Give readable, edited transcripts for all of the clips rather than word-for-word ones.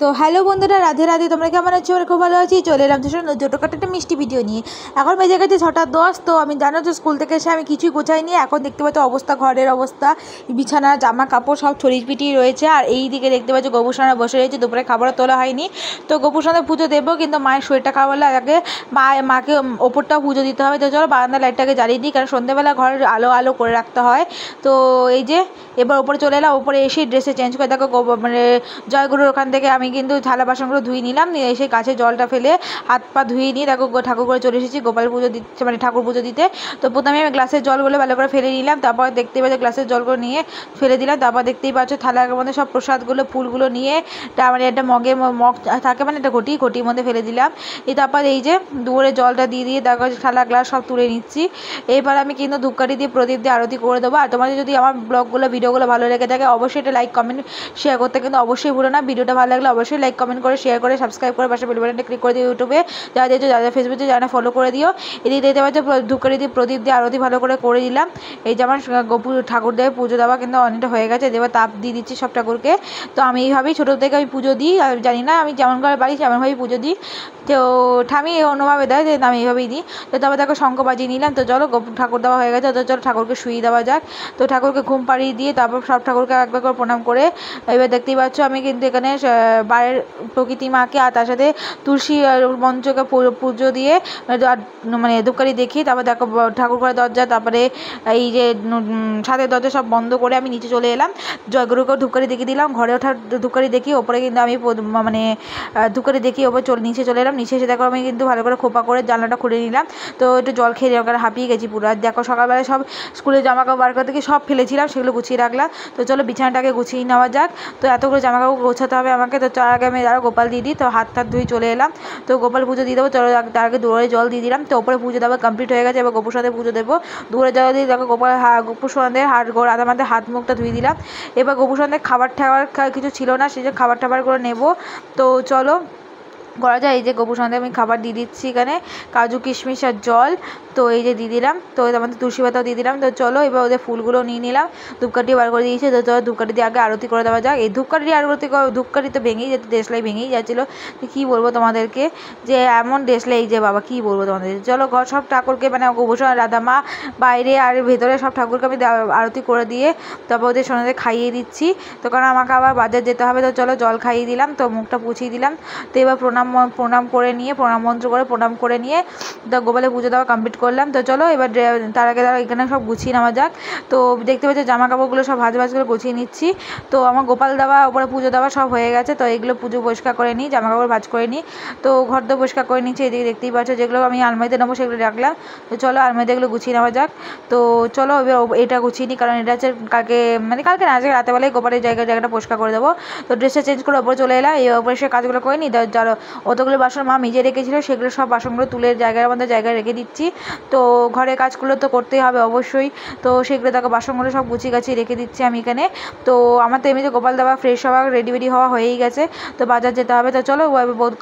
তো হ্যালো বন্ধুরা, রাধে রাধে। তোমরা কেমন আছো? আমরা খুব ভালো আছি। চলে এলাম ছোটোখাটো একটা মিষ্টি ভিডিও নিয়ে। এখন বেজে গেছে 6:10। তো আমি জানো তো স্কুল থেকে এসে আমি কিছুই গোছাইনি। এখন দেখতে পাচ্ছ অবস্থা, ঘরের অবস্থা, বিছানা, জামা কাপড় সব ছড়িয়ে রয়েছে। আর এই দিকে দেখতে পাচ্ছ গোপুসোনা বসে রয়েছে, দুপুরে খাবারও তোলা হয়নি। তো গোপুসোনা পুজো দেবো, কিন্তু মায়ের শরীরটা খারাপ হলে আগে মাকে ওপরটাও পুজো দিতে হবে। তো চলো বারান্দার লাইটটাকে জ্বালিয়ে দিই, কারণ সন্ধ্যেবেলা ঘরের আলো আলো করে রাখতে হয়। তো এই যে এবার ওপরে চলে এলাম। ওপরে এসে ড্রেসে চেঞ্জ করে দেখো মানে জয়গুরুর ওখান থেকে আমি কিন্তু থালা বাসনগুলো ধুয়ে নিলাম, নিয়ে এসে গাছে জলটা ফেলে হাত পা ধুয়ে নিয়ে দেখো ঠাকুর করে চলে এসেছি গোপাল পুজো দিতে, মানে ঠাকুর পুজো দিতে। তো প্রথমে আমি গ্লাসের জলগুলো ভালো করে ফেলে নিলাম, তারপর দেখতেই পাচ্ছ গ্লাসের জলগুলো নিয়ে ফেলে দিলাম। তারপর দেখতেই পাচ্ছ থালার মধ্যে সব প্রসাদগুলো ফুলগুলো নিয়ে মানে একটা মগ থাকে, মানে একটা ঘটির মধ্যে ফেলে দিলাম। তারপর এই যে দুয়ারে জলটা দিয়ে দেখো থালা গ্লাস সব তুলে নিচ্ছি। এবার আমি কিন্তু ধূপকাঠি দিয়ে প্রদীপ দিয়ে আরতি করে দেবো। আর তোমাদের যদি আমার ভিডিওগুলো ভালো লেগে থাকে অবশ্যই এটা লাইক কমেন্ট শেয়ার করতে কিন্তু অবশ্যই ভুলো না। ভিডিওটা ভালো লাগলে অবশ্যই লাইক কমেন্ট করে শেয়ার করে সাবস্ক্রাইব করে পাশে বেল বাটনটা ক্লিক করে দিও। ইউটিউবে যারা দিয়েছো, যারা ফেসবুকে যারা ফলো করে দিও। এদিকে দেখতে পাচ্ছ ধূপকাঠি দিয়ে প্রদীপ দিয়ে আরতি ভালো করে দিলাম। এই যে আমার ঠাকুরদের পুজো দেওয়া কিন্তু অনেকটা হয়ে গেছে। এবার তাপ দিয়ে দিচ্ছি সব ঠাকুরকে। তো আমি এইভাবেই ছোটো থেকে আমি পুজো দিই, জানি না আমি যেমন করে পারি তেমনভাবেই পুজো দিই। তো ঠামি অন্যভাবে দেয়, যে আমি এইভাবেই দিই। তো তারপর দেখো শঙ্খ বাজিয়ে নিলাম। তো চলো ঠাকুর দেওয়া হয়ে গেছে, তো চলো ঠাকুরকে শুয়ে দেওয়া যাক। তো ঠাকুরকে ঘুম পাড়িয়ে দিয়ে তারপর সব ঠাকুরকে একবার করে প্রণাম করে এবার দেখতেই পাচ্ছ আমি কিন্তু এখানে বাইরের প্রকৃতি মাকে আর তার সাথে তুলসী মঞ্চকে পুজো দিয়ে মানে ধূপকাঠি দেখি। তারপর দেখো ঠাকুর ঘরের দরজা, তারপরে এই যে ছাদের দরজা সব বন্ধ করে আমি নিচে চলে এলাম। জয়গুরুকেও ধূপকাঠি দেখিয়ে দিলাম, ঘরে ওঠার ধূপকাঠি দেখি। ওপরে কিন্তু আমি মানে ধূপকাঠি দেখি ওপরে নিচে চলে এলাম। নিচে এসে দেখো আমি কিন্তু ভালো করে খোপা করে জানলাটা খুলে নিলাম। তো একটু জল খেয়ে ওখানে হাঁপিয়ে গেছি পুরো। আর দেখো সকালবেলায় সব স্কুলের জামা কাপড় বার করে থেকে সব ফেলেছিলাম, সেগুলো গুছিয়ে রাখলাম। তো চলো বিছানাটাকে গুছিয়ে নেওয়া যাক। তো এতগুলো জামা কাপড় গোছাতে হবে আমাকে। তো তার আগে আমি আরও গোপাল দিয়ে দিই। তো হাত ধুয়ে চলে এলাম। তো গোপাল পুজো দিয়ে দেবো। চলো তার আগে দুয়ারে জল দিয়ে দিলাম। তো ওপরে পুজো দেওয়া কমপ্লিট হয়ে গেছে। এবার গোপুসোনাতে পুজো দেবো। দুয়ারে জল দিয়ে দেখো গোপুসোনাদের আমাদের হাত মুখটা ধুয়ে দিলাম। এবার গোপুসোনাদের খাবার কিছু ছিল না, সেই যে খাবার টাবারগুলো নেবো। তো চলো করা যায়। এই যে গোপুসোনাদের আমি খাবার দিয়ে দিচ্ছি, এখানে কাজু কিশমিশ আর জল। তো এই যে দিয়ে দিলাম। তো আমাদের তুলসী পাতাও দিয়ে দিলাম। তো চলো এবার ওদের ফুলগুলো নিয়ে নিলাম। ধূপকাঠি বার করে দিয়েছে। তো চলো ধূপকাঠি দিয়ে আগে আরতি করে দেওয়া যাক। এই ধূপকাঠি তো ভেঙেই যেত, দেশলাই ভেঙেই যাচ্ছিলো। কী বলবো তোমাদেরকে, যে এমন দেশলাই, এই যে বাবা কী বলবো তোমাদের। চলো ঘর সব ঠাকুরকে মানে গোপুসোনা, রাধামা বাইরে আর ভেতরে সব ঠাকুরকে আমি আরতি করে দিয়ে তারপর ওদের সোনাদের খাইয়ে দিচ্ছি। তো কারণ আমাকে আবার বাজার যেতে হবে। তো চলো জল খাইয়ে দিলাম, তো মুখটা পুছিয়ে দিলাম। তো এবার প্রণাম করে নিয়ে প্রণাম করে নিয়ে তো গোপালের পুজো দেওয়া কমপ্লিট করলাম। তো চলো এবার তার আগে এখানে সব গুছিয়ে নেওয়া যাক। তো দেখতে পাচ্ছি জামা কাপড়গুলো সব ভাজ করে গুছিয়ে নিচ্ছি। তো আমার গোপাল দেওয়া ওপরে পুজো দেওয়া সব হয়ে গেছে। তো এগুলো পুজো পরিষ্কার করে নিই, জামা কাপড় ভাজ করে নিই। তো ঘর তো পরিষ্কার করে নিচ্ছি। এদিকে দেখতেই পাচ্ছ যেগুলো আমি আলমারিতে নেবো সেগুলো রাখলাম। তো চলো আলমারিতে এগুলো গুছিয়ে নেওয়া যাক। তো চলো এবার এটা গুছিয়ে নিই, কারণ এটা হচ্ছে কালকে না, আজকে রাতেবেলায় গোপালের জায়গাটা পরিষ্কার করে দেবো। তো ড্রেসটা চেঞ্জ করে ওপরে চলে এলাম। এই ওপরে সে কাজগুলো করে নিই। যারা অতগুলো বাসন মা মেজে রেখেছিলো, সেগুলো সব বাসনগুলো তুলে জায়গায় রেখে দিচ্ছি। তো ঘরের কাজগুলো তো করতেই হবে অবশ্যই। তো সেগুলো দেখো বাসনগুলো সব গুছিয়ে রেখে দিচ্ছি আমি এখানে। তো আমার তো এমনিতে গোপাল দেওয়া ফ্রেশ হওয়া রেডি হওয়া হয়েই গেছে। তো বাজার যেতে হবে। তো চলো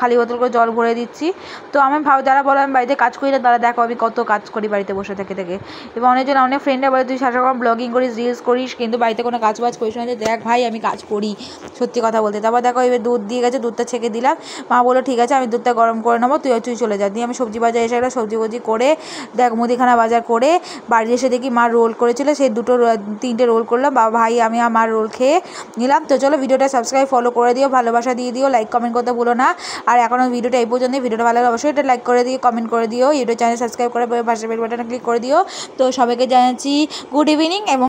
খালি বোতল করে জল ভরে দিচ্ছি। তো আমি যারা বলো আমি বাড়িতে কাজ করি না, তারা দেখো আমি কত কাজ করি বাড়িতে বসে থেকে। এবং অনেক ফ্রেন্ডরা বলে তুই সারাক্ষণ ব্লগিং করিস, রিলস করিস, কিন্তু বাড়িতে কোনো কাজ করিস না। দেখ ভাই আমি কাজ করি, সত্যি কথা বলতে। তারপর দেখো এবার দুধ দিয়ে গেছে, দুধটা ছেঁকে দিলাম। মা বললো ঠিক আছে আমি দুধটা গরম করে নেবো, তুই চলে যা। দিয়ে আমি সবজি বাজার এসে একটা সবজি করে দেখ মুদিখানা বাজার করে বাড়ি এসে দেখি মা রোল করেছিল, সেই 3টে রোল করলাম। ভাই আমি আমার রোল খেয়ে নিলাম। তো চলো ভিডিওটা সাবস্ক্রাইব ফলো করে দিও, ভালোবাসা দিয়ে দিও, লাইক কমেন্ট করতে ভুলো না। আর এখনও ভিডিওটা এই পর্যন্ত, ভিডিওটা ভালো লাগলে অবশ্যই এটা লাইক করে দিও, কমেন্ট করে দিও, ইউটিউব চ্যানেল সাবস্ক্রাইব করে পাশে বেল বাটনে ক্লিক করে দিও। তো সবাইকে জানাচ্ছি গুড ইভিনিং এবং